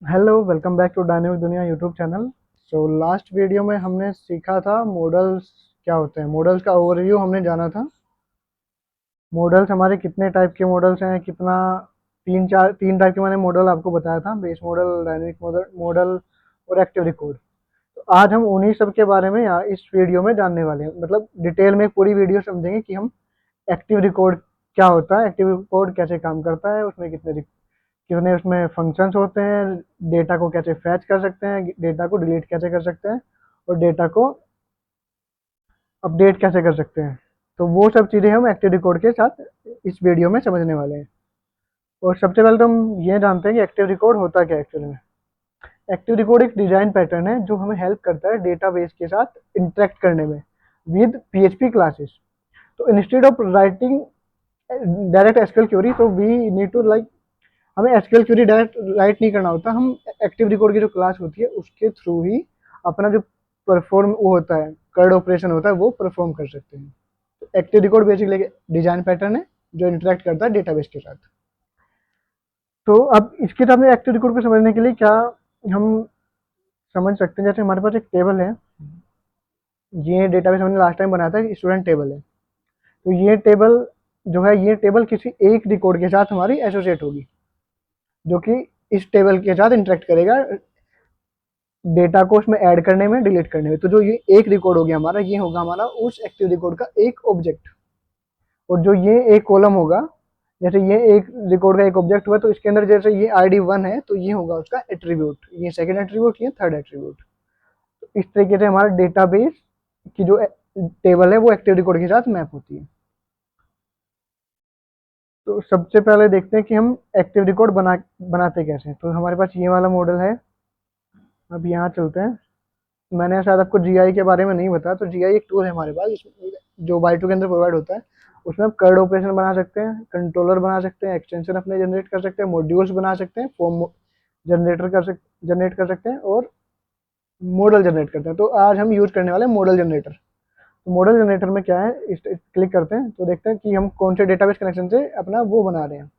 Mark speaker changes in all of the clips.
Speaker 1: Hello, welcome back to dynamic दुनिया YouTube channel. Last video में हमने सीखा था मॉडल्स क्या होते हैं। मॉडल्स का ओवरव्यू हमने जाना था। मॉडल्स हमारे कितने टाइप के मॉडल्स हैं, कितना तीन टाइप के मैंने मॉडल आपको बताया था। Base model, dynamic model model और एक्टिव रिकॉर्ड। तो आज हम उन्हीं सब के बारे में यहाँ इस वीडियो में जानने वाले हैं। मतलब डिटेल में पूरी वीडियो समझेंगे कि हम एक्टिव रिकॉर्ड क्या होता है, एक्टिव रिकॉर्ड कैसे काम करता है, उसमें कितने उसमें फंक्शंस होते हैं, डेटा को कैसे फैच कर सकते हैं, डेटा को डिलीट कैसे कर सकते हैं और डेटा को अपडेट कैसे कर सकते हैं। तो वो सब चीज़ें हम एक्टिव रिकॉर्ड के साथ इस वीडियो में समझने वाले हैं। और सबसे पहले तो हम ये जानते हैं कि एक्टिव रिकॉर्ड होता क्या है एक्चुअली में। एक्टिव रिकॉर्ड एक डिजाइन पैटर्न है जो हमें हेल्प करता है डेटाबेस के साथ इंटरेक्ट करने में विद पीएचपी क्लासेस। तो instead of writing direct SQL query, तो वी नीड टू लाइक, हमें एसक्यूएल क्वेरी डायरेक्ट राइट नहीं करना होता। हम एक्टिव रिकॉर्ड की जो क्लास होती है उसके थ्रू ही अपना जो परफॉर्म वो होता है, कर्ड ऑपरेशन होता है, वो परफॉर्म कर सकते हैं। तो active record basically design pattern है जो इंटरेक्ट करता है डेटाबेस के साथ। तो अब इसके साथ में एक्टिव रिकॉर्ड को समझने के लिए क्या हम समझ सकते हैं। जैसे हमारे पास एक टेबल है, ये डेटाबेस हमने लास्ट टाइम बनाया था, स्टूडेंट टेबल है। तो ये टेबल जो है, ये टेबल किसी एक रिकॉर्ड के साथ हमारी एसोसिएट होगी जो कि इस टेबल के साथ इंटरेक्ट करेगा डेटा को उसमें ऐड करने में, डिलीट करने में। तो जो ये एक रिकॉर्ड हो गया हमारा, ये होगा हमारा उस एक्टिव रिकॉर्ड का एक ऑब्जेक्ट। और जो ये एक कॉलम होगा, जैसे ये एक रिकॉर्ड का एक ऑब्जेक्ट हुआ, तो इसके अंदर जैसे ये ID1 है तो ये होगा उसका एट्रीब्यूट, ये सेकंड एट्रीब्यूट, ये थर्ड एट्रीब्यूट। तो इस तरीके से हमारा डेटाबेस की जो टेबल है वो एक्टिव रिकॉर्ड के साथ मैप होती है। तो सबसे पहले देखते हैं कि हम एक्टिव रिकॉर्ड बनाते कैसे हैं। तो हमारे पास ये वाला मॉडल है। अब यहाँ चलते हैं। मैंने शायद आपको जीआई के बारे में नहीं बताया। तो जीआई एक टूल है हमारे पास जो बाइटू के अंदर प्रोवाइड होता है। उसमें हम कर्ड ऑपरेशन बना सकते हैं, कंट्रोलर बना सकते हैं, एक्सटेंशन अपने जनरेट कर सकते हैं, मॉड्यूल्स बना सकते हैं, फॉर्म जनरेट कर सकते हैं और मॉडल जनरेट करते हैं। तो आज हम यूज करने वाले हैं मॉडल जनरेटर। तो मॉडल जनरेटर में क्या है, इस क्लिक करते हैं तो देखते हैं कि हम कौन से डेटाबेस कनेक्शन से अपना वो बना रहे हैं,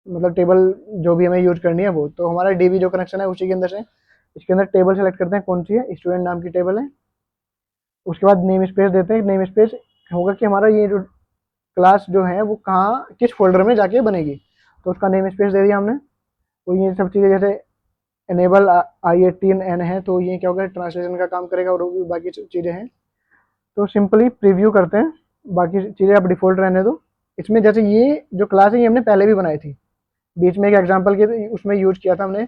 Speaker 1: मतलब टेबल जो भी हमें यूज करनी है वो। तो हमारा डीबी जो कनेक्शन है उसी के अंदर से इसके अंदर टेबल सेलेक्ट करते हैं कौन सी है, स्टूडेंट नाम की टेबल है। उसके बाद नेम स्पेस देते हैं। नेम स्पेस होगा कि हमारा ये जो क्लास जो है वो कहाँ, किस फोल्डर में जाके बनेगी। तो उसका नेम स्पेस दे दिया हमने। तो ये सब चीज़ें जैसे एनेबल I18N है, तो ये क्या होगा, ट्रांसलेशन का काम करेगा और भी बाकी चीज़ें हैं। तो सिंपली प्रीव्यू करते हैं, बाकी चीज़ें आप डिफ़ॉल्ट रहने दो। इसमें जैसे ये जो क्लास है ये हमने पहले भी बनाई थी, बीच में एक एग्जांपल के उसमें यूज़ किया था हमने,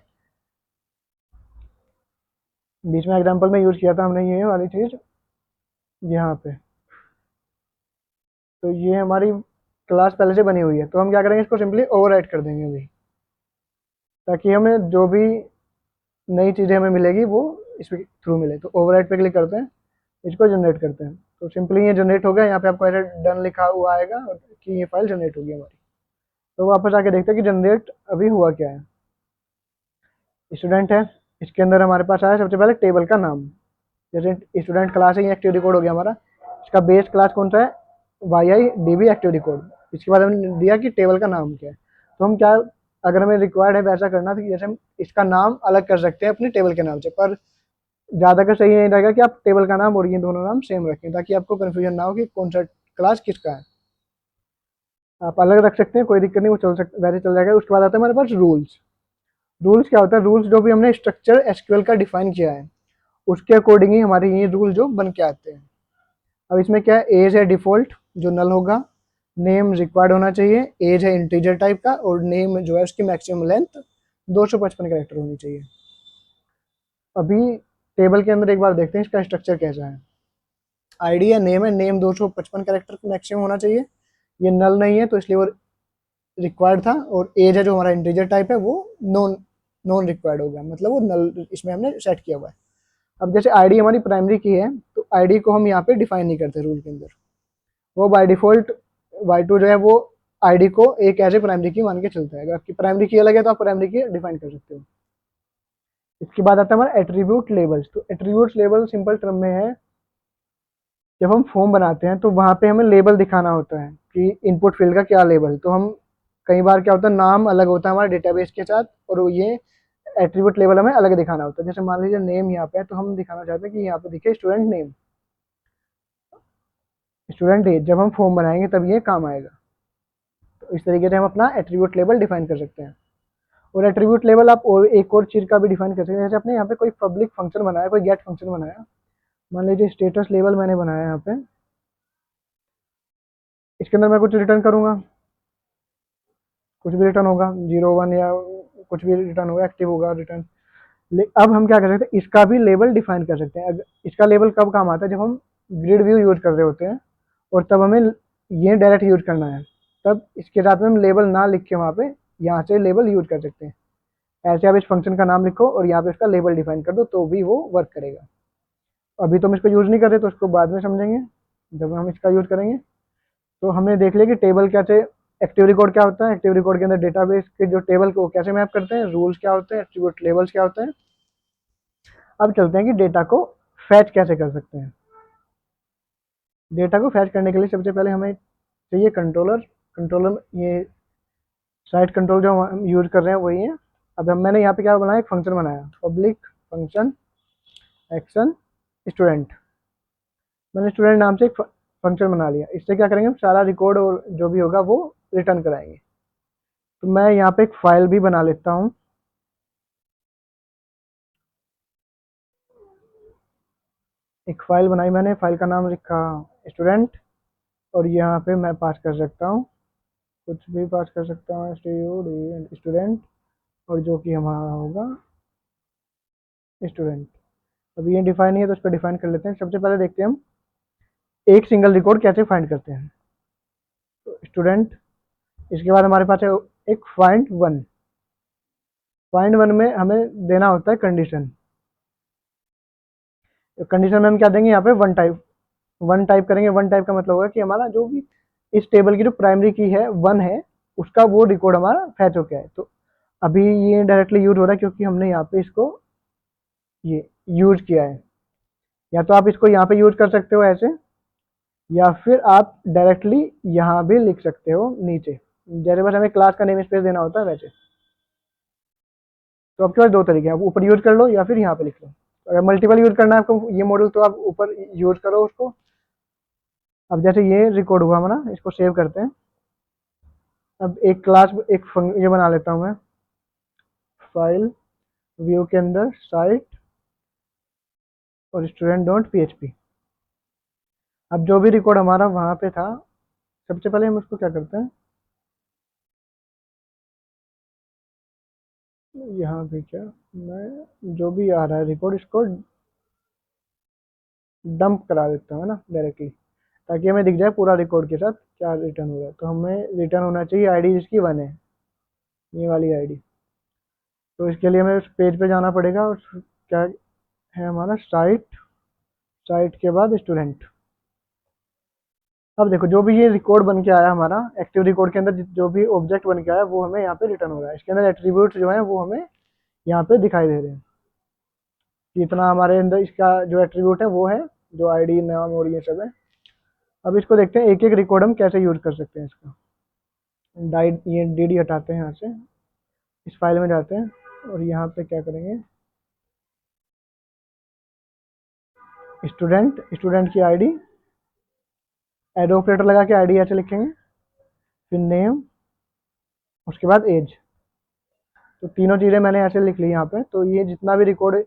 Speaker 1: बीच में एग्जांपल में यूज़ किया था हमने ये वाली चीज़ यहाँ पे। तो ये हमारी क्लास पहले से बनी हुई है। तो हम क्या करेंगे, इसको सिंपली ओवरराइट कर देंगे अभी, ताकि हमें जो भी नई चीज़ें हमें मिलेगी वो इस थ्रू मिले। तो ओवरराइट पे क्लिक करते हैं, इसको जनरेट करते हैं। तो सिंपली ये जनरेट हो गया। यहाँ पे आपको ऐसे डन लिखा हुआ आएगा कि ये फाइल जनरेट होगी हमारी। तो वापस आके देखते हैं कि जनरेट अभी हुआ क्या है। स्टूडेंट है, इसके अंदर हमारे पास आया सबसे पहले टेबल का नाम। जैसे स्टूडेंट क्लास है, ये एक्टिव रिकॉर्ड हो गया हमारा। इसका बेस क्लास कौन सा है, YI DB एक्टिव रिकॉर्ड। इसके बाद हमने दिया कि टेबल का नाम क्या है। तो हम क्या, अगर हमें रिक्वायर्ड है वैसा करना था कि जैसे हम इसका नाम अलग कर सकते हैं अपनी टेबल के नाम से, पर ज़्यादातर सही नहीं रहेगा कि आप टेबल का नाम और ये दोनों नाम सेम रखें, ताकि आपको कन्फ्यूजन ना हो कि कौन सा क्लास किसका है। आप अलग रख सकते हैं, कोई दिक्कत नहीं, वो चल सकता, वैसे चल जाएगा। उसके बाद आता है हमारे पास रूल्स। रूल्स क्या होता है, रूल्स जो भी हमने स्ट्रक्चर एसक्यूएल का डिफाइन किया है उसके अकॉर्डिंग ही हमारे ये रूल जो बन के आते हैं। अब इसमें क्या है, एज है डिफ़ॉल्ट जो नल होगा, नेम रिक्वायर्ड होना चाहिए, एज है इंटीजर टाइप का, और नेम जो है उसकी मैक्सिमम लेंथ 255 कैरेक्टर होनी चाहिए। अभी टेबल के अंदर एक बार देखते हैं इसका स्ट्रक्चर कैसा है। आईडी है, नेम 255 कैरेक्टर मैक्सिमम होना चाहिए। ये नल नहीं है तो इसलिए वो रिक्वायर्ड था। और एज है जो हमारा इंटीजर टाइप है वो नॉन नॉन रिक्वायर्ड हो गया, मतलब वो नल इसमें हमने सेट किया हुआ है। अब जैसे आईडी हमारी प्राइमरी की है तो आईडी को हम यहाँ पे डिफाइन नहीं करते रूल के अंदर। वो बाय डिफ़ॉल्ट Y2 जो है वो आईडी को एक एज ए प्राइमरी की मान के चलता है। अगर आपकी प्राइमरी की अलग है तो आप प्राइमरी की डिफाइन कर सकते हो। इसके बाद आता है हमारा एट्रीब्यूट लेबल्स। तो एट्रीब्यूट लेबल सिंपल टर्म में है, जब हम फॉर्म बनाते हैं तो वहाँ पे हमें लेबल दिखाना होता है कि इनपुट फील्ड का क्या लेबल। तो हम कई बार क्या होता है, नाम अलग होता है हमारे डेटाबेस के साथ और ये एट्रीब्यूट लेवल हमें अलग दिखाना होता है। जैसे मान लीजिए नेम यहाँ पे है, तो हम दिखाना चाहते हैं कि यहाँ पे दिखे स्टूडेंट नेम, स्टूडेंट एज। जब हम फॉर्म बनाएंगे तब ये काम आएगा। तो इस तरीके से हम अपना एट्रीब्यूट लेवल डिफाइन कर सकते हैं। और एट्रीब्यूट लेवल आप और एक और चीज़ का भी डिफाइन कर सकते हैं। जैसे अपने यहाँ पे कोई पब्लिक फंक्शन बनाया, कोई गेट फंक्शन बनाया, मान लीजिए स्टेटस लेवल मैंने बनाया यहाँ पे, इसके अंदर मैं कुछ रिटर्न करूँगा, कुछ भी रिटर्न होगा, 0 1 या कुछ भी रिटर्न होगा, एक्टिव होगा रिटर्न। अब हम क्या कर सकते हैं, इसका भी लेवल डिफाइन कर सकते हैं। इसका लेवल कब काम आता है, जब हम ग्रिड व्यू यूज कर रहे होते हैं और तब हमें ये डायरेक्ट यूज करना है, तब इसके साथ में हम लेवल ना लिख के वहाँ पे यहाँ से लेवल यूज कर सकते हैं। ऐसे आप इस फंक्शन का नाम लिखो और यहाँ पे इसका लेवल डिफाइन कर दो, तो भी वो वर्क करेगा। अभी तो हम इसको यूज़ नहीं कर रहे, तो इसको बाद में समझेंगे जब हम इसका यूज़ करेंगे। तो हमने देख लिया कि टेबल कैसे, एक्टिव रिकॉर्ड क्या होता है, एक्टिव रिकॉर्ड के अंदर डेटाबेस के जो टेबल को कैसे मैप करते हैं, रूल्स क्या होते हैं, एट्रीब्यूट लेवल्स क्या होते हैं। अब चलते हैं कि डेटा को फैच कैसे कर सकते हैं। डेटा को फैच करने के लिए सबसे पहले हमें चाहिए कंट्रोलर। कंट्रोलर ये साइट कंट्रोल जो हम यूज कर रहे हैं वही है। अब मैंने यहाँ पे क्या बनाया, एक फंक्शन बनाया, पब्लिक फंक्शन एक्शन स्टूडेंट। मैंने स्टूडेंट नाम से एक फंक्शन बना लिया। इससे क्या करेंगे, हम सारा रिकॉर्ड और जो भी होगा वो रिटर्न कराएंगे। तो मैं यहाँ पे एक फाइल भी बना लेता हूँ। एक फाइल बनाई मैंने, फाइल का नाम लिखा स्टूडेंट, और यहाँ पे मैं पास कर सकता हूँ, कुछ भी पास कर सकता हूँ, स्टूडेंट, और जो कि हमारा होगा स्टूडेंट। अब ये डिफाइन नहीं है तो इसको डिफाइन कर लेते हैं। सबसे पहले देखते हैं हम एक सिंगल रिकॉर्ड कैसे फाइंड करते हैं। तो स्टूडेंट, इसके बाद हमारे पास है एक फाइंड वन। फाइंड वन में हमें देना होता है कंडीशन। कंडीशन में हम क्या देंगे, यहाँ पे वन टाइप, वन टाइप करेंगे। वन टाइप का मतलब होगा कि हमारा जो भी इस टेबल की जो प्राइमरी की है वन है, उसका वो रिकॉर्ड हमारा फैच हो गया है। तो अभी ये डायरेक्टली यूज हो रहा है क्योंकि हमने यहाँ पे इसको ये यूज किया है। या तो आप इसको यहाँ पे यूज कर सकते हो ऐसे, या फिर आप डायरेक्टली यहाँ भी लिख सकते हो नीचे, जैसे बस हमें क्लास का नेम स्पेस देना होता है वैसे। तो आपके पास दो तरीके हैं, आप ऊपर यूज कर लो या फिर यहाँ पे लिख लो। अगर मल्टीपल यूज करना है आपको ये मॉडल, तो आप ऊपर यूज करो उसको। अब जैसे ये रिकॉर्ड हुआ हमारा, इसको सेव करते हैं। अब एक क्लास ये बना लेता हूँ मैं, फाइल व्यू के अंदर साइट और स्टूडेंट डॉट पीएचपी। अब जो भी रिकॉर्ड हमारा वहाँ पे था, सबसे पहले हम उसको क्या करते हैं, यहाँ पे क्या, मैं जो भी आ रहा है रिकॉर्ड इसको डंप करा देता हूँ, है ना, डायरेक्टली, ताकि हमें दिख जाए पूरा रिकॉर्ड के साथ क्या रिटर्न हो रहा है। तो हमें रिटर्न होना चाहिए आईडी जिसकी वन है, ये वाली आईडी। तो इसके लिए हमें उस पेज पे जाना पड़ेगा, और क्या है हमारा साइट, साइट के बाद स्टूडेंट। अब देखो जो भी ये रिकॉर्ड बन के आया हमारा, एक्टिव रिकॉर्ड के अंदर जो भी ऑब्जेक्ट बन के आया वो हमें यहाँ पे रिटर्न हो रहा है। इसके अंदर एट्रीब्यूट्स जो है वो हमें यहाँ पे दिखाई दे रहे हैं कि इतना हमारे अंदर इसका जो एट्रीब्यूट है वो है, जो आईडी नाम और ये सब है। अब इसको देखते हैं एक एक रिकॉर्ड हम कैसे यूज कर सकते हैं इसका। डाइड ये डी हटाते हैं यहाँ से, इस फाइल में जाते हैं और यहाँ पे क्या करेंगे, स्टूडेंट, स्टूडेंट की आईडी, एड ऑपरेटर लगा के आईडी ऐसे लिखेंगे, फिर नेम, उसके बाद एज। तो तीनों चीज़ें मैंने ऐसे लिख ली यहाँ पे। तो ये जितना भी रिकॉर्ड,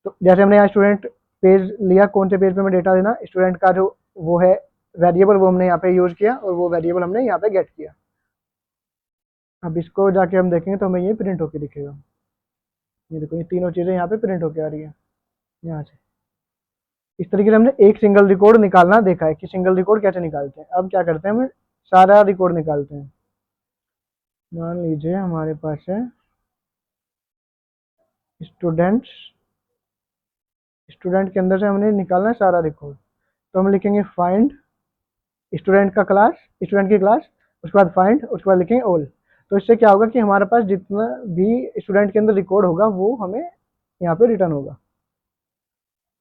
Speaker 1: तो जैसे हमने यहाँ स्टूडेंट पेज लिया, कौन से पेज पे हमें डेटा देना, स्टूडेंट का जो वो है वेरिएबल, वो हमने यहाँ पे यूज किया और वो वेरिएबल हमने यहाँ पे गेट किया। अब इसको जाके हम देखेंगे तो हमें ये प्रिंट होके दिखेगा। ये देखो ये तीनों चीज़ें यहाँ पे प्रिंट होके आ रही है यहाँ से। इस तरीके से हमने एक सिंगल रिकॉर्ड निकालना देखा है कि सिंगल रिकॉर्ड कैसे निकालते हैं। अब क्या करते हैं, हम सारा रिकॉर्ड निकालते हैं। मान लीजिए हमारे पास है स्टूडेंट्स, स्टूडेंट के अंदर से हमने निकालना है सारा रिकॉर्ड। तो हम लिखेंगे फाइंड स्टूडेंट का क्लास, स्टूडेंट की क्लास, उसके बाद फाइंड, उसके बाद लिखेंगे ऑल। तो इससे क्या होगा कि हमारे पास जितना भी स्टूडेंट के अंदर रिकॉर्ड होगा वो हमें यहाँ पे रिटर्न होगा।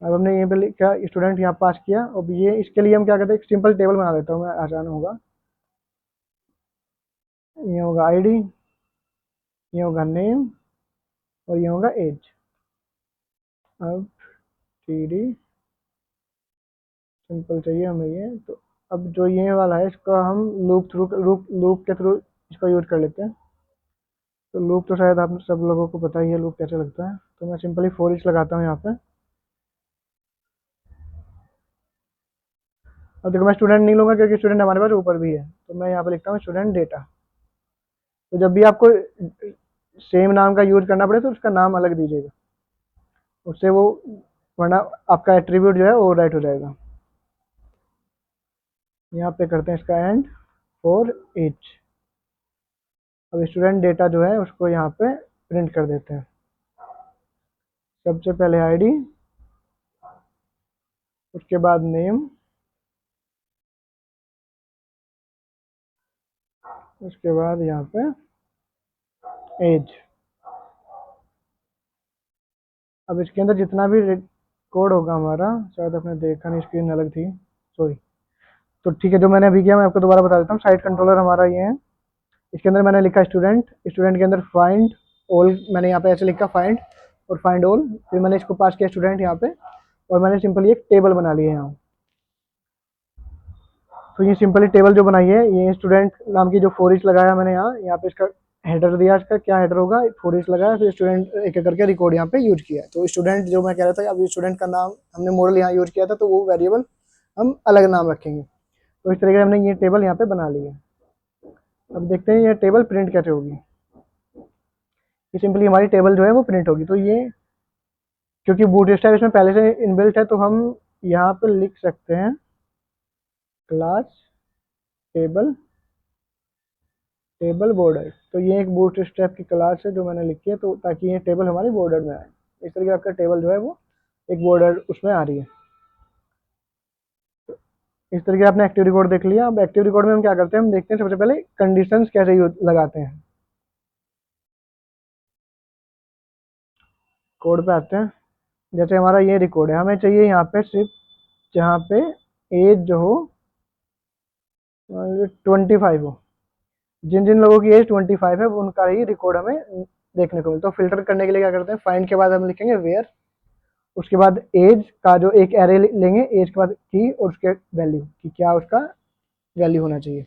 Speaker 1: अब हमने यहाँ पे लिखा स्टूडेंट, यहाँ पास किया। अब ये इसके लिए हम क्या करते हैं, एक सिंपल टेबल बना देता हूँ मैं, आसान होगा। ये होगा आईडी, ये होगा नेम, और ये होगा एज। अब टीडी सिंपल चाहिए हमें ये, तो अब जो ये वाला है इसका हम लूप के थ्रू इसका यूज कर लेते हैं। तो लूप तो शायद आप सब लोगों को पता ही है लूप कैसे लगता है, तो मैं सिंपली फॉर ईच लगाता हूँ यहाँ पे। अब देखो मैं स्टूडेंट नहीं लूँगा क्योंकि स्टूडेंट हमारे पास ऊपर भी है, तो मैं यहाँ पे लिखता हूँ स्टूडेंट डेटा। तो जब भी आपको सेम नाम का यूज करना पड़े तो उसका नाम अलग दीजिएगा, उससे वो, वरना आपका एट्रीब्यूट जो है ओवरराइट हो जाएगा। यहाँ पे करते हैं इसका एंड फॉर ईच। अब स्टूडेंट डेटा जो है उसको यहाँ पे प्रिंट कर देते हैं। सबसे पहले आईडी, उसके बाद नेम, उसके बाद यहाँ पे एज। अब इसके अंदर जितना भी कोड होगा हमारा, शायद आपने देखा नहीं, स्क्रीन अलग थी, सॉरी। तो ठीक है, जो मैंने अभी किया मैं आपको दोबारा बता देता हूँ। साइट कंट्रोलर हमारा ये है, इसके अंदर मैंने लिखा स्टूडेंट, स्टूडेंट के अंदर फाइंड ऑल, मैंने यहाँ पे ऐसे लिखा फाइंड और फाइंड ऑल, फिर मैंने इसको पास किया स्टूडेंट यहाँ पे, और मैंने सिंपली एक टेबल बना लिया यहाँ। तो ये सिंपली टेबल जो बनाई है, ये स्टूडेंट नाम की जो फॉर ईच लगाया मैंने यहाँ पे इसका हेडर दिया, इसका क्या हेडर होगा, फॉर ईच लगाया, फिर स्टूडेंट एक एक करके रिकॉर्ड यहाँ पे यूज किया है। तो स्टूडेंट जो मैं कह रहा था, अभी स्टूडेंट का नाम हमने मॉडल यहाँ यूज किया था, तो वो वेरिएबल हम अलग नाम रखेंगे। तो इस तरीके से हमने ये टेबल यहाँ पे बना ली है। अब देखते हैं ये टेबल प्रिंट कैसे होगी। ये सिंपली हमारी टेबल जो है वो प्रिंट होगी। तो ये क्योंकि बूटस्ट्रैप इसमें पहले से इनबिल्ट है, तो हम यहाँ पे लिख सकते हैं क्लास टेबल टेबल बॉर्डर। तो ये एक बूटस्ट्रैप की क्लास है जो मैंने लिखी है, तो ताकि ये टेबल हमारी बॉर्डर में आए। इस तरीके आपका टेबल जो है वो एक बॉर्डर उसमें आ रही है। इस तरीके आपने एक्टिव रिकॉर्ड देख लिया। अब एक्टिव रिकॉर्ड में हम क्या करते हैं, हम देखते हैं सबसे पहले कंडीशंस कैसे लगाते हैं। कोड पे आते हैं। जैसे हमारा ये रिकॉर्ड है, हमें चाहिए यहाँ पे सिर्फ जहाँ पे एज जो हो 25 हो, जिन जिन लोगों की एज 25 है वो उनका ही रिकॉर्ड हमें देखने को मिलता है। तो फिल्टर करने के लिए क्या करते हैं, फाइंड के बाद हम लिखेंगे वेयर, उसके बाद एज का जो एक एरे लेंगे, एज के बाद की और उसके वैल्यू कि क्या उसका वैल्यू होना चाहिए।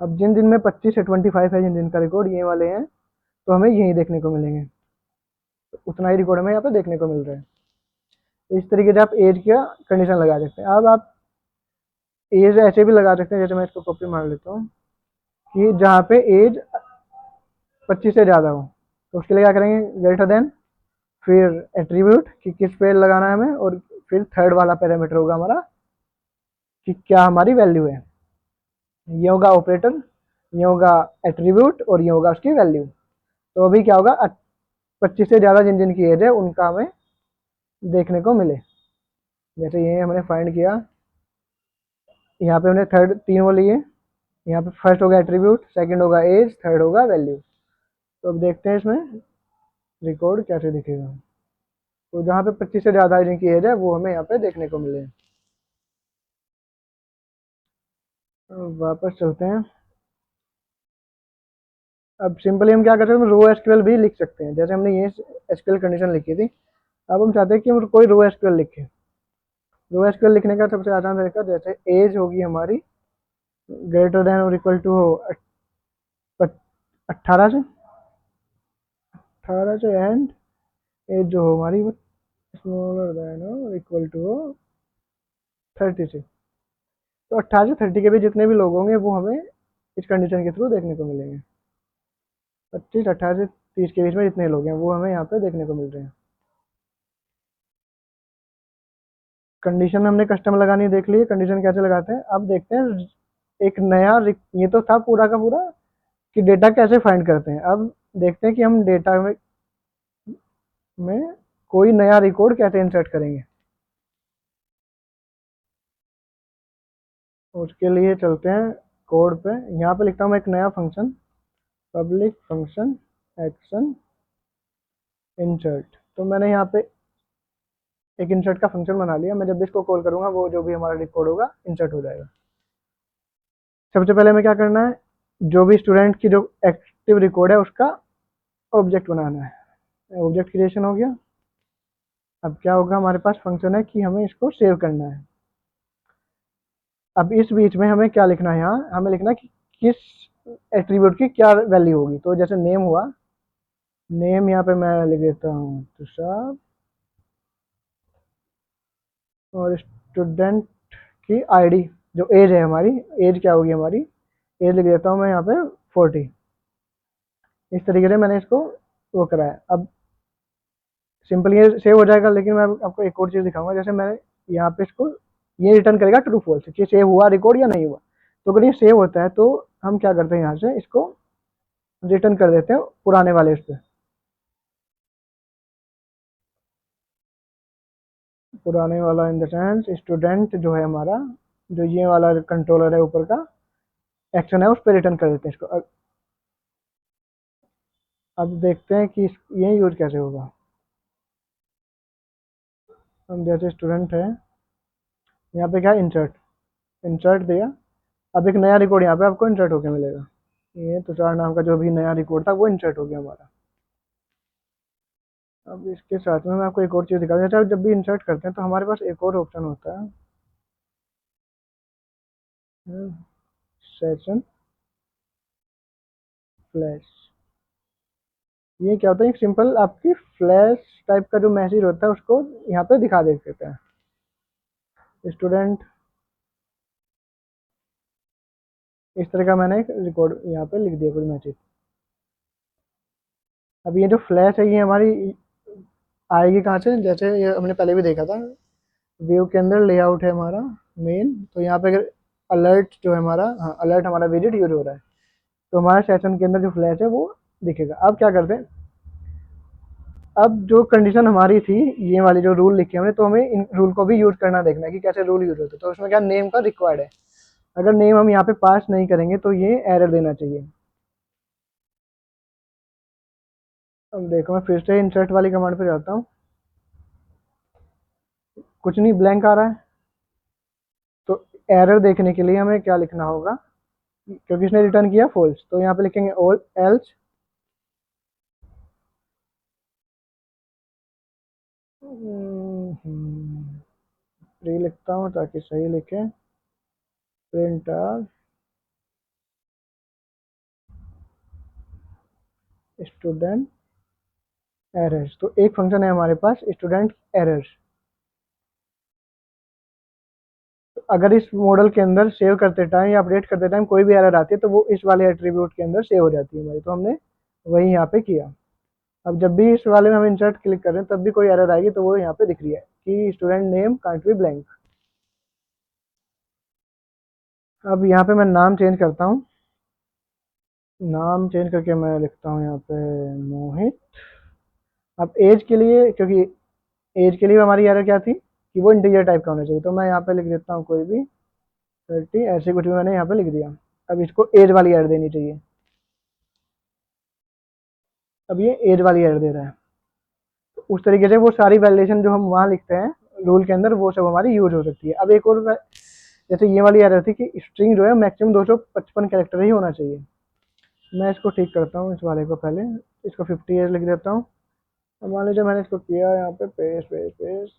Speaker 1: अब जिन दिन में 25 से 25 है, जिन दिन का रिकॉर्ड ये वाले हैं, तो हमें यही देखने को मिलेंगे, तो उतना ही रिकॉर्ड हमें यहाँ पे देखने को मिल रहा है। तो इस तरीके से आप एज का कंडीशन लगा सकते हैं। अब आप एज ऐसे भी लगा सकते हैं, जैसे मैं इसको कॉपी मार लेता हूँ, कि जहाँ पे एज 25 से ज़्यादा हो, तो उसके लिए क्या करेंगे, ग्रेटर देन, फिर एट्रीब्यूट कि किस पे लगाना है हमें, और फिर थर्ड वाला पैरामीटर होगा हमारा कि क्या हमारी वैल्यू है। ये होगा ऑपरेटर, ये होगा एट्रीब्यूट और ये होगा उसकी वैल्यू। तो अभी क्या होगा, 25 से ज़्यादा जिन जिन की एज है उनका हमें देखने को मिले। जैसे ये हमने फाइंड किया, यहाँ पे हमने थर्ड तीन वो लिए, यहाँ पे फर्स्ट होगा एट्रीब्यूट, सेकंड होगा एज, थर्ड होगा वैल्यू। तो अब देखते हैं इसमें रिकॉर्ड कैसे दिखेगा। तो जहाँ पे 25 से ज़्यादा जिनकी एज है वो हमें यहाँ पे देखने को मिले। वापस चलते हैं। अब सिंपली हम क्या करते हैं, रो एसक्यूएल भी लिख सकते हैं, जैसे हमने ये एसक्यूएल कंडीशन लिखी थी। अब हम चाहते हैं कि हम कोई रो एसक्यूएल लिखें। रो एसक्यूएल लिखने का सबसे आसान तरीका, जैसे एज होगी हमारी ग्रेटर देन और इक्वल टू हो 18 से, 18 से, एंड एज जो हो हमारी वो स्मॉलर देन और इक्वल टू हो 30 से। तो 18 से 30 के भी जितने भी लोग होंगे वो हमें इस कंडीशन के थ्रू देखने को मिलेंगे। 25, 18 से 30 के बीच में जितने लोग हैं वो हमें यहाँ पे देखने को मिल रहे हैं। कंडीशन हमने कस्टम लगानी देख ली है, कंडीशन कैसे लगाते हैं। अब देखते हैं एक नया ये तो था पूरा का पूरा कि डेटा कैसे फाइंड करते हैं। अब देखते हैं कि हम डेटा में कोई नया रिकॉर्ड कैसे इंसर्ट करेंगे। उसके लिए चलते हैं कोड पे। यहाँ पे लिखता हूँ मैं एक नया function, public function action insert. तो मैंने यहाँ पे एक इंसर्ट का फंक्शन बना लिया। मैं जब भी इसको कॉल करूँगा वो जो भी हमारा रिकॉर्ड होगा इंसर्ट हो जाएगा। सबसे पहले हमें क्या करना है, जो भी स्टूडेंट की जो एक्टिव रिकॉर्ड है उसका ऑब्जेक्ट बनाना है। ऑब्जेक्ट क्रिएशन हो गया। अब क्या होगा, हमारे पास फंक्शन है कि हमें इसको सेव करना है। अब इस बीच में हमें क्या लिखना है, यहाँ हमें लिखना है कि किस एट्रीब्यूट की क्या वैल्यू होगी। तो जैसे नेम हुआ, नेम यहाँ पे मैं लिख देता हूँ तुषार, और स्टूडेंट की आईडी, जो एज है हमारी, एज क्या होगी हमारी, एज लिख देता हूँ मैं यहाँ पे 40। इस तरीके से मैंने इसको वो करा है। अब सिंपल ये सेव हो जाएगा, लेकिन मैं आपको एक और चीज़ दिखाऊंगा। जैसे मैं यहाँ पे इसको, ये रिटर्न करेगा ट्रू फॉल्स कि सेव हुआ रिकॉर्ड या नहीं हुआ। तो अगर ये सेव होता है तो हम क्या करते हैं, यहाँ से इसको रिटर्न कर देते हैं पुराने वाले इस पे, पुराने वाला इन द सेंस स्टूडेंट जो है हमारा, जो ये वाला कंट्रोलर है ऊपर का एक्शन है, उस पर रिटर्न कर देते हैं इसको। अब देखते हैं कि ये यूज कैसे होगा। हम जैसे स्टूडेंट है, यहाँ पे क्या इंसर्ट, इंसर्ट दिया। अब एक नया रिकॉर्ड यहाँ पे आपको इंसर्ट होके मिलेगा। ये तुषार नाम का जो भी नया रिकॉर्ड था वो इंसर्ट हो गया हमारा। अब इसके साथ में मैं आपको एक और चीज़ दिखा देता हूँ। जब भी इंसर्ट करते हैं तो हमारे पास एक और ऑप्शन होता है, सेशन फ्लैश। ये क्या होता है, एक सिंपल आपकी फ्लैश टाइप का जो मैसेज होता है उसको यहाँ पे दिखा देते हैं। स्टूडेंट, इस तरह का मैंने एक रिकॉर्ड यहाँ पे लिख दिया कोई मैसेज। अब ये जो फ्लैश है ये हमारी आएगी कहाँ से, जैसे ये हमने पहले भी देखा था, व्यू के अंदर लेआउट है हमारा मेन। तो यहाँ पे अगर अलर्ट जो है हमारा, हाँ अलर्ट हमारा विजिट यूज हो रहा है, तो हमारे सेशन के अंदर जो फ्लैश है वो दिखेगा। अब क्या करते हैं, अब जो कंडीशन हमारी थी, ये वाली जो रूल लिखे हमने, तो हमें इन रूल को भी यूज करना देखना है कि कैसे रूल यूज होते हैं। तो उसमें क्या नेम का रिक्वायर्ड है, अगर नेम हम यहाँ पे पास नहीं करेंगे तो ये एरर देना चाहिए। अब देखो मैं फिर से इंसर्ट वाली कमांड पे जाता हूँ, कुछ नहीं, ब्लैंक आ रहा है। तो एरर देखने के लिए हमें क्या लिखना होगा, क्योंकि इसने रिटर्न किया फॉल्स, तो यहाँ पे लिखेंगे ऑल एल्स, प्री लिखता हूँ ताकि सही लिखे, प्रिंट स्टूडेंट एरर्स। तो एक फंक्शन है हमारे पास स्टूडेंट एरर्स। तो अगर इस मॉडल के अंदर सेव करते टाइम या अपडेट करते टाइम कोई भी एरर आती है तो वो इस वाले एट्रीब्यूट के अंदर सेव हो जाती है हमारी। तो हमने वही यहाँ पे किया। अब जब भी इस वाले में हम इंसर्ट क्लिक कर रहे हैं तब भी कोई एरर आएगी तो वो यहाँ पे दिख रही है कि student name can't be blank. अब यहाँ पे मैं नाम चेंज करता हूँ, नाम चेंज करके मैं लिखता हूँ यहाँ पे मोहित। अब एज के लिए, क्योंकि एज के लिए हमारी एरर क्या थी कि वो इंटीजर टाइप का होना चाहिए, तो मैं यहाँ पे लिख देता हूँ कोई भी 30, ऐसे कुछ भी मैंने यहाँ पे लिख दिया। अब इसको एज वाली एरर देनी चाहिए। अब ये एज वाली एरर दे रहा है। तो उस तरीके से वो सारी वैलिडेशन जो हम वहाँ लिखते हैं रूल के अंदर वो सब हमारी यूज हो सकती है। अब एक और जैसे ये वाली एरर थी कि स्ट्रिंग जो है मैक्सिमम 255 कैरेक्टर ही होना चाहिए। मैं इसको ठीक करता हूँ, इस वाले को पहले इसको 50 एज लिख देता हूँ। अब मान लीजिए मैंने इसको किया यहाँ पे पेस्ट पेस्ट पेस्ट,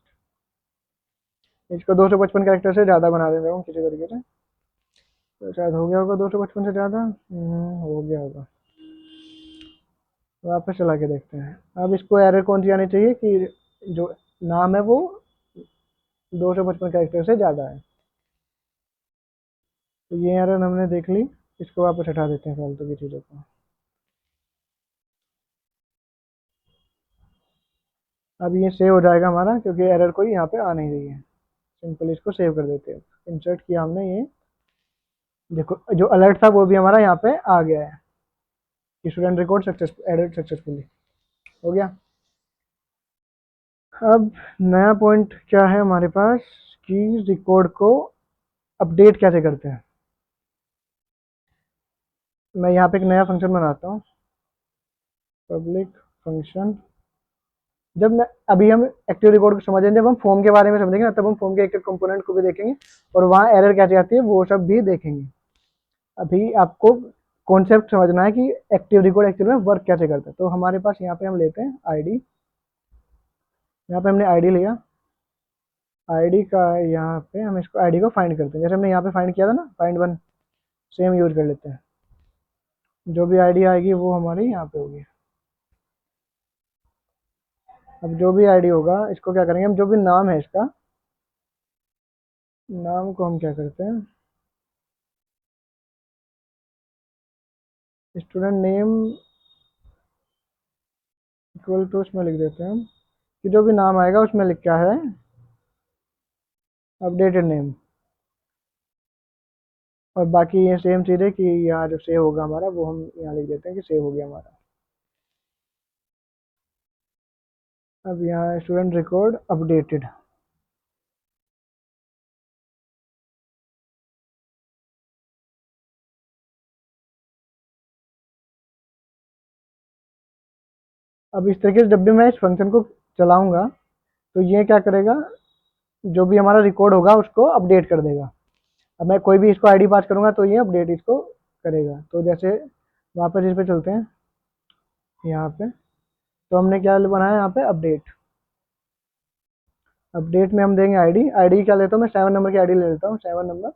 Speaker 1: इसको 255 कैरेक्टर से ज़्यादा बना देता हूँ किसी तरीके से। तो शायद हो गया होगा 255 से ज़्यादा, हो गया होगा। वापस चला के देखते हैं। अब इसको एरर कौन सी आनी चाहिए कि जो नाम है वो 255 कैरेक्टर से ज़्यादा है। तो ये एरर हमने देख ली, इसको वापस हटा देते हैं फालतू की चीज़ों को। अब ये सेव हो जाएगा हमारा, क्योंकि एरर कोई यहाँ पे आ नहीं रही है। सिंपल इसको सेव कर देते हैं। इंसर्ट किया हमने, ये देखो जो अलर्ट था वो भी हमारा यहाँ पे आ गया है, student record successful added successfully, हो गया। अब नया पॉइंट क्या है हमारे पास कि रिकॉर्ड को अपडेट कैसे करते हैं। मैं यहाँ पे एक नया फंक्शन बनाता हूँ, पब्लिक फंक्शन। जब मैं अभी हम एक्टिव रिकॉर्ड को समझेंगे, जब हम फॉर्म के बारे में समझेंगे ना, तब हम फॉर्म के एक एक कंपोनेंट को भी देखेंगे और वहाँ एरर कैसे आती है वो सब भी देखेंगे। अभी आपको कॉन्सेप्ट समझना है कि एक्टिव रिकॉर्ड एक्चुअल में वर्क कैसे करता है। तो हमारे पास यहाँ पे हम लेते हैं आईडी, यहाँ पे हमने आईडी लिया, आईडी का यहाँ पे हम इसको आईडी को फाइंड करते हैं, जैसे हमने यहाँ पे फाइंड किया था ना, फाइंड वन, सेम यूज कर लेते हैं। जो भी आईडी आएगी वो हमारी यहाँ पे होगी। अब जो भी आईडी होगा इसको क्या करेंगे हम, जो भी नाम है इसका, नाम को हम क्या करते हैं, स्टूडेंट नेम इक्वल टू उसमें लिख देते हैं हम कि जो भी नाम आएगा उसमें लिख क्या है, अपडेटेड नेम। और बाकी ये सेम चीज़ है कि यहाँ जो सेव होगा हमारा वो हम यहाँ लिख देते हैं कि सेव हो गया हमारा। अब यहाँ स्टूडेंट रिकॉर्ड अपडेटेड, अब इस तरीके से जब भी मैं इस फंक्शन को चलाऊंगा तो ये क्या करेगा, जो भी हमारा रिकॉर्ड होगा उसको अपडेट कर देगा। अब मैं कोई भी इसको आईडी पास करूंगा तो ये अपडेट इसको करेगा। तो जैसे वापस इस पे चलते हैं, यहाँ पे तो हमने क्या बनाया यहाँ पे अपडेट, अपडेट में हम देंगे आईडी, आईडी क्या लेता हूँ मैं, 7 नंबर की आईडी ले लेता हूँ, 7 नंबर।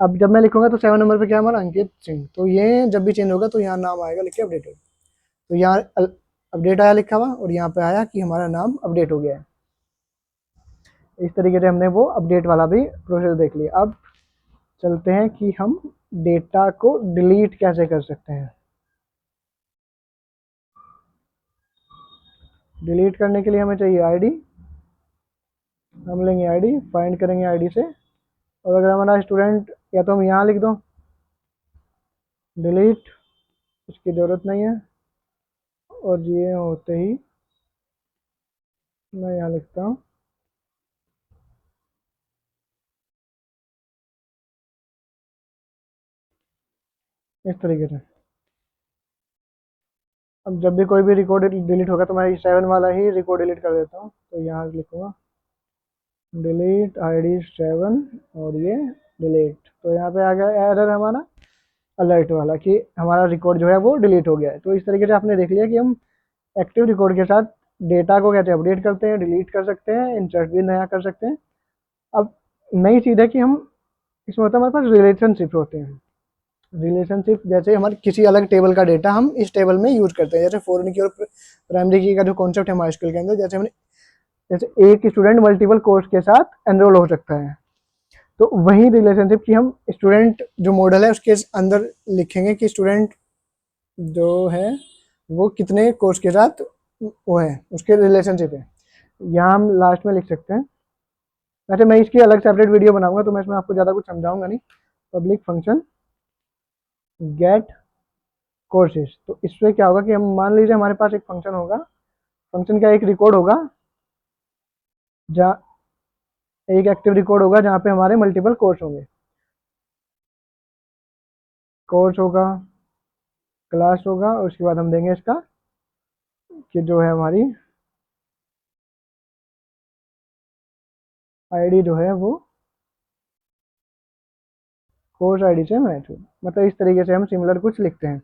Speaker 1: अब जब मैं लिखूंगा तो 7 नंबर पे क्या हमारा अंकित सिंह, तो ये जब भी चेंज होगा तो यहाँ नाम आएगा लिख के अपडेटेड, तो यहाँ अपडेट आया लिखा हुआ और यहाँ पे आया कि हमारा नाम अपडेट हो गया है। इस तरीके से हमने वो अपडेट वाला भी प्रोसेस देख लिया। अब चलते हैं कि हम डेटा को डिलीट कैसे कर सकते हैं। डिलीट करने के लिए हमें चाहिए आईडी, हम लेंगे आईडी, फाइंड करेंगे आईडी से, और अगर हमारा स्टूडेंट, या तो हम यहाँ लिख दो डिलीट, इसकी ज़रूरत नहीं है, और ये होते ही मैं यहाँ लिखता हूँ इस तरीके से। अब जब भी कोई भी रिकॉर्ड डिलीट होगा तो मैं 7 वाला ही रिकॉर्ड डिलीट कर देता हूँ, तो यहाँ लिखूँगा डिलीट आईडी 7 और ये डिलीट, तो यहाँ पे आ गया एरर हमारा अलर्ट वाला कि हमारा रिकॉर्ड जो है वो डिलीट हो गया है। तो इस तरीके से आपने देख लिया कि हम एक्टिव रिकॉर्ड के साथ डेटा को कैसे अपडेट करते हैं, डिलीट कर सकते हैं, इंसर्ट भी नया कर सकते हैं। अब नई चीज़ है कि हम इसमें होता है हमारे पास रिलेशनशिप होते हैं, रिलेशनशिप जैसे हमारे किसी अलग टेबल का डेटा हम इस टेबल में यूज करते हैं, जैसे फॉरेन की और प्राइमरी की का जो कॉन्सेप्ट है हमारे स्कूल के अंदर, जैसे हमने जैसे एक स्टूडेंट मल्टीपल कोर्स के साथ एनरोल हो सकता है, तो वही रिलेशनशिप की हम स्टूडेंट जो मॉडल है उसके अंदर लिखेंगे कि स्टूडेंट जो है वो कितने कोर्स के साथ वो है, उसके रिलेशनशिप है, यहाँ हम लास्ट में लिख सकते हैं। वैसे मैं इसकी अलग सेपरेट वीडियो बनाऊंगा तो मैं इसमें आपको ज़्यादा कुछ समझाऊंगा नहीं। पब्लिक फंक्शन गेट कोर्सेज, तो इससे क्या होगा कि हम मान लीजिए हमारे पास एक फंक्शन होगा, फंक्शन का एक रिकॉर्ड होगा, जहाँ एक एक्टिव रिकॉर्ड होगा जहाँ पे हमारे मल्टीपल कोर्स होंगे, कोर्स होगा, क्लास होगा, और उसके बाद हम देंगे इसका कि जो है हमारी आईडी जो है वो कोर्स आईडी से मैच हो, मतलब इस तरीके से हम सिमिलर कुछ लिखते हैं।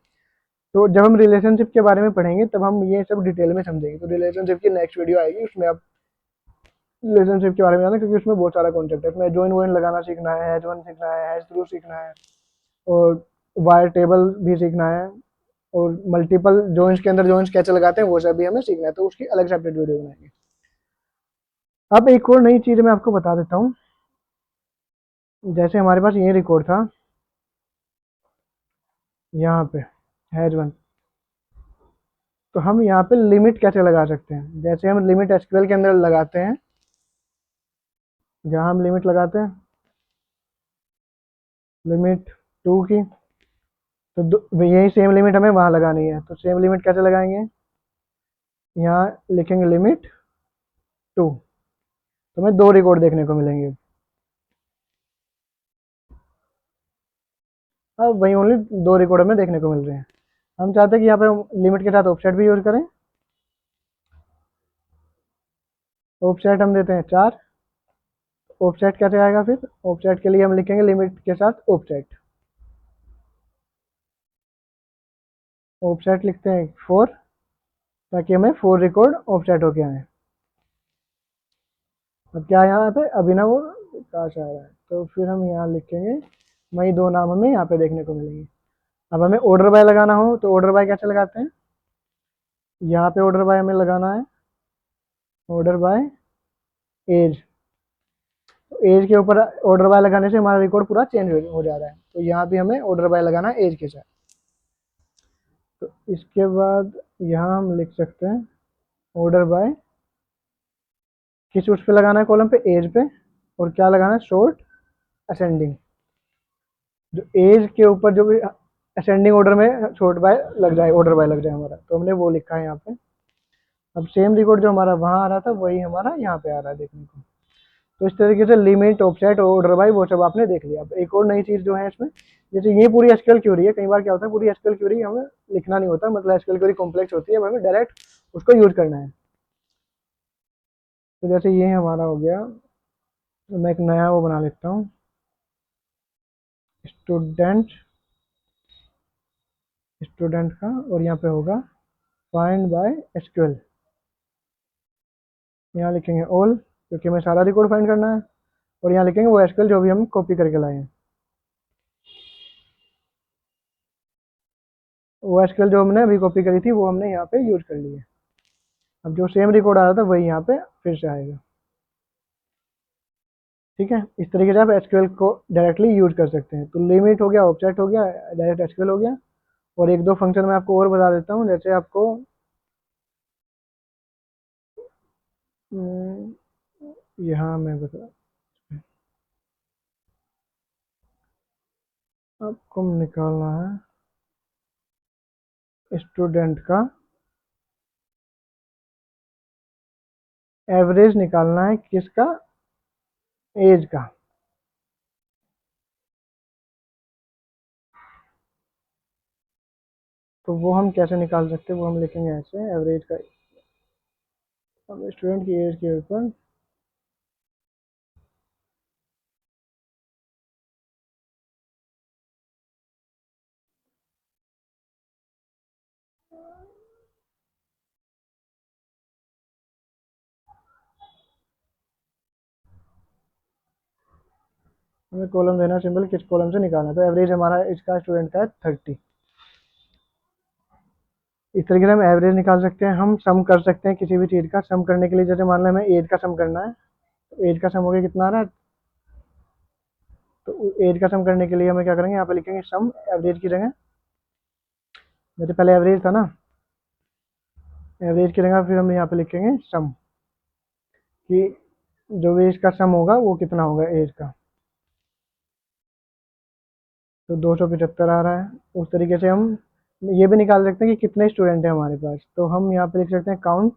Speaker 1: तो जब हम रिलेशनशिप के बारे में पढ़ेंगे तब हम ये सब डिटेल में समझेंगे, तो रिलेशनशिप की नेक्स्ट वीडियो आएगी, उसमें आप रिलेशनशिप के बारे में जाना, क्योंकि उसमें बहुत सारा कॉन्सेप्ट है, उसमें जॉइन वॉइन लगाना सीखना है, हैज वन सीखना है, हैज थ्रू सीखना है, और वायर टेबल भी सीखना है, और मल्टीपल जॉइंस के अंदर जॉइंस कैसे लगाते हैं वो सब भी हमें सीखना है, तो उसकी अलग सेपरेट वीडियो बनाएंगे। अब एक और नई चीज़ मैं आपको बता देता हूँ, जैसे हमारे पास ये रिकॉर्ड था यहाँ पे हैज वन, तो हम यहाँ पे लिमिट कैसे लगा सकते हैं, जैसे हम लिमिट एसक्यूएल के अंदर लगाते हैं, जहाँ हम लिमिट लगाते हैं लिमिट 2 की, तो यही सेम लिमिट हमें वहाँ लगानी है, तो सेम लिमिट कैसे लगाएंगे, यहाँ लिखेंगे लिमिट 2, तो हमें 2 रिकॉर्ड देखने को मिलेंगे। अब वही ओनली 2 रिकॉर्ड हमें देखने को मिल रहे हैं। हम चाहते हैं कि यहाँ पे हम लिमिट के साथ ऑफसेट भी यूज करें, ऑफसेट हम देते हैं 4, ऑफसेट कैसे आएगा फिर, ऑफसेट के लिए हम लिखेंगे लिमिट के साथ ऑफसेट, ऑफसेट लिखते हैं 4, ताकि हमें 4 रिकॉर्ड ऑफसेट होके आए। अब क्या है यहाँ पे, अभी ना वो काश आ रहा है, तो फिर हम यहाँ लिखेंगे, वही 2 नाम हमें यहाँ पे देखने को मिलेंगे। अब हमें ऑर्डर बाय लगाना हो तो ऑर्डर बाय कैसे लगाते हैं, यहाँ पे ऑर्डर बाय हमें लगाना है, ऑर्डर बाय एज। तो एज के ऊपर ऑर्डर बाय लगाने से हमारा रिकॉर्ड पूरा चेंज हो जा रहा है, तो यहाँ भी हमें ऑर्डर बाय लगाना है एज के साथ। तो इसके बाद यहाँ हम लिख सकते हैं ऑर्डर बाय, किस उस पे लगाना है, कॉलम पे, एज पे, और क्या लगाना है, शॉर्ट असेंडिंग। जो एज के ऊपर जो भी असेंडिंग ऑर्डर में शॉर्ट बाय लग जाए, ऑर्डर बाय लग जाए हमारा, तो हमने वो लिखा है यहाँ पे। अब सेम रिकॉर्ड जो हमारा वहाँ आ रहा था वही हमारा यहाँ पे आ रहा है देखने को। तो इस तरीके से लिमिट, ऑफसेट, ऑर्डर बाय वो सब आपने देख लिया। अब एक और नई चीज़ जो है इसमें, जैसे ये पूरी एसक्यूएल क्वेरी है, कई बार क्या होता है पूरी एसक्यूएल क्वेरी हमें लिखना नहीं होता, मतलब एसक्यूएल क्वेरी कॉम्प्लेक्स होती है, हमें डायरेक्ट उसको यूज करना है। तो जैसे ये हमारा हो गया, तो मैं एक नया वो बना लेता हूँ, स्टूडेंट, स्टूडेंट का, और यहाँ पे होगा फाइंड बाय एसक्यूएल। यहाँ लिखेंगे ऑल, क्योंकि हमें सारा रिकॉर्ड फाइंड करना है, और यहाँ लिखेंगे वो एसक्यूएल जो भी हम कॉपी करके लाए हैं, वो एसक्यूएल जो हमने अभी कॉपी करी थी वो हमने यहाँ पे यूज कर ली है। अब जो सेम रिकॉर्ड आ रहा था वही यहाँ पे फिर से आएगा। ठीक है, इस तरीके से आप एसक्यूएल को डायरेक्टली यूज कर सकते हैं। तो लिमिट हो गया, ऑब्जेक्ट हो गया, डायरेक्ट एसक्यूएल हो गया। और एक दो फंक्शन मैं आपको और बता देता हूँ, जैसे आपको यहाँ मैं बता, आपको निकालना है स्टूडेंट का एवरेज, निकालना है किसका, एज का। तो वो हम कैसे निकाल सकते हैं, वो हम लिखेंगे ऐसे, एवरेज का, अब स्टूडेंट की एज के ऊपर हमें कॉलम देना, सिंपल किस कॉलम से निकालना है। तो एवरेज हमारा इसका स्टूडेंट का है 30। इस तरीके से हम एवरेज निकाल सकते हैं। हम सम कर सकते हैं किसी भी चीज़ का, सम करने के लिए जैसे मान लो हमें एज का सम करना है, तो एज का सम हो गया कितना आ रहा है, तो एज का सम करने के लिए हमें क्या करेंगे, यहाँ पे लिखेंगे सम एवरेज की जगह, जैसे पहले एवरेज था ना, एवरेज की जगह फिर हम यहाँ पे लिखेंगे सम, कि जो भी इसका सम होगा वो कितना होगा एज का, तो 275 आ रहा है। उस तरीके से हम ये भी निकाल सकते हैं कि कितने स्टूडेंट हैं हमारे पास, तो हम यहाँ पे लिख सकते हैं काउंट,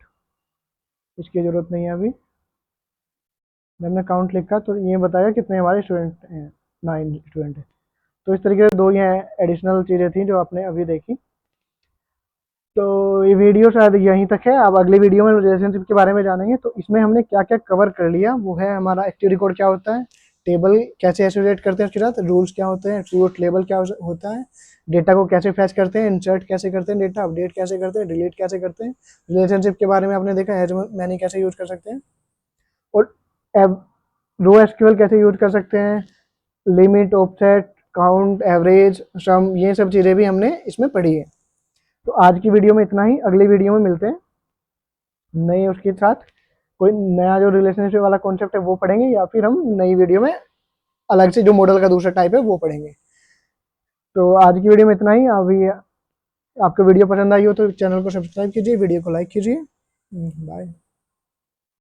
Speaker 1: इसकी ज़रूरत नहीं है अभी। जब हमने काउंट लिखा तो ये बताया कितने हमारे स्टूडेंट हैं, 9 स्टूडेंट हैं। तो इस तरीके से दो ये एडिशनल चीज़ें थी जो आपने अभी देखी। तो ये वीडियो शायद यहीं तक है। अब अगली वीडियो में रिलेशनशिप के बारे में जानेंगे। तो इसमें हमने क्या क्या कवर कर लिया, वो है हमारा एक्टिव रिकॉर्ड क्या होता है, टेबल कैसे एसोसिएट करते हैं उसके साथ, रूल्स क्या होते हैं, ट्रूथ लेबल क्या होता है, डेटा को कैसे फैच करते हैं, इंसर्ट कैसे करते हैं डेटा, अपडेट कैसे करते हैं, डिलीट कैसे करते हैं, रिलेशनशिप के बारे में आपने देखा हैज मैनी कैसे यूज कर सकते हैं, और रो एसक्यूएल कैसे यूज कर सकते हैं, लिमिट, ऑफसेट, काउंट, एवरेज, सम, ये सब चीज़ें भी हमने इसमें पढ़ी है। तो आज की वीडियो में इतना ही, अगली वीडियो में मिलते हैं नए उसके साथ, कोई नया जो रिलेशनशिप वाला कॉन्सेप्ट है वो पढ़ेंगे, या फिर हम नई वीडियो में अलग से जो मॉडल का दूसरा टाइप है वो पढ़ेंगे। तो आज की वीडियो में इतना ही। अभी आपको वीडियो पसंद आई हो तो चैनल को सब्सक्राइब कीजिए, वीडियो को लाइक कीजिए। बाय।